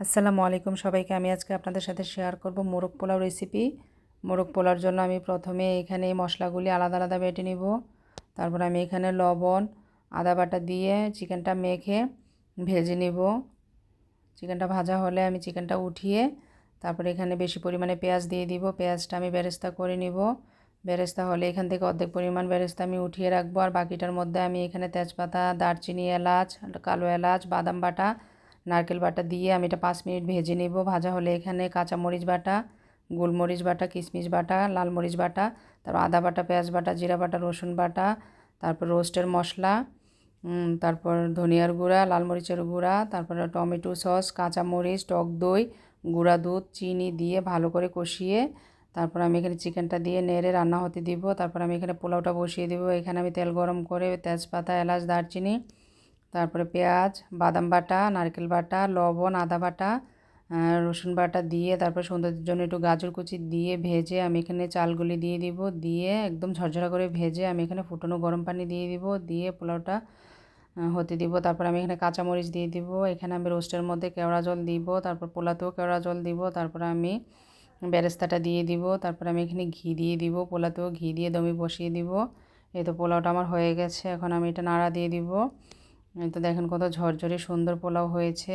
আসসালামু আলাইকুম সবাইকে। আমি আজকে আপনাদের সাথে শেয়ার করব মোরগ পোলাও রেসিপি। মোরগ পোলাওর জন্য আমি প্রথমে এখানে এই মশলাগুলি আলাদা আলাদা বেটে নিব। তারপর আমি এখানে লবণ, আদা বাটা দিয়ে চিকেনটা মেখে ভেজে নিব। চিকেনটা ভাজা হলে আমি চিকেনটা উঠিয়ে তারপরে এখানে বেশি পরিমাণে পেঁয়াজ দিয়ে দিব। পেঁয়াজটা আমি বেরেস্তা করে নিব। বেরেস্তা হলে এখান থেকে অর্ধেক পরিমাণ বেরেস্তা আমি উঠিয়ে রাখবো, আর বাকিটার মধ্যে আমি এখানে তেজপাতা, দারচিনি, এলাচ, কালো এলাচ, বাদাম বাটা, নারকেল বাটা দিয়ে আমি এটা 5 মিনিট ভেজে নেব। ভাজা হলে এখানে কাঁচামরিচ বাটা, গোলমরিচ বাটা, কিশমিশ বাটা, লাল মরিচ বাটা, তারপর আদা বাটা, পেঁয়াজ বাটা, জিরা বাটা, রসুন বাটা, তারপর রোস্টের মশলা, তারপর ধনিয়ার গুঁড়া, লাল মরিচের গুঁড়া, তারপরে টমেটো সস, কাঁচামরিচ, টক দই, গুঁড়া দুধ, চিনি দিয়ে ভালো করে কষিয়ে তারপর আমি এখানে চিকেনটা দিয়ে নেড়ে রান্না হতে দিব। তারপর আমি এখানে পোলাওটা বসিয়ে দেবো। এখানে আমি তেল গরম করে তেজপাতা, এলাচ, দারচিনি, তারপরে পেঁয়াজ, বাদাম বাটা, নারকেল বাটা, লবণ, আদা বাটা, রসুন বাটা দিয়ে তারপর সৌন্দর্যের জন্য একটু গাজর কুচি দিয়ে ভেজে আমি এখানে চালগুলি দিয়ে দিব। দিয়ে একদম ঝরঝরা করে ভেজে আমি এখানে ফুটানো গরম পানি দিয়ে দিব। দিয়ে পোলাওটা হতে দিব। তারপর আমি এখানে কাঁচামরিচ দিয়ে দিব। এখানে আমি রোস্টের মধ্যে কেওড়া জল দিব। তারপর পোলাতেও কেওড়া জল দিব। তারপর আমি বেরেস্তাটা দিয়ে দিব। তারপর আমি এখানে ঘি দিয়ে দিব। পোলাতেও ঘি দিয়ে দমে বসিয়ে দিব। এই তো পোলাওটা আমার হয়ে গেছে। এখন আমি এটা নাড়া দিয়ে দিব। এই তো দেখেন কত ঝরঝরে সুন্দর পোলাও হয়েছে,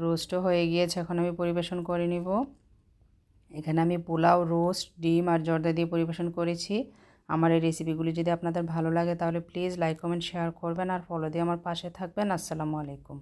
রোস্টও হয়ে গিয়েছে। এখন আমি পরিবেশন করে নিব। এখানে আমি পোলাও, রোস্ট, ডিম আর জর্দা দিয়ে পরিবেশন করেছি। আমার এই রেসিপিগুলি যদি আপনাদের ভালো লাগে তাহলে প্লিজ লাইক, কমেন্ট, শেয়ার করবেন আর ফলো দিয়ে আমার পাশে থাকবেন। আসসালামু আলাইকুম।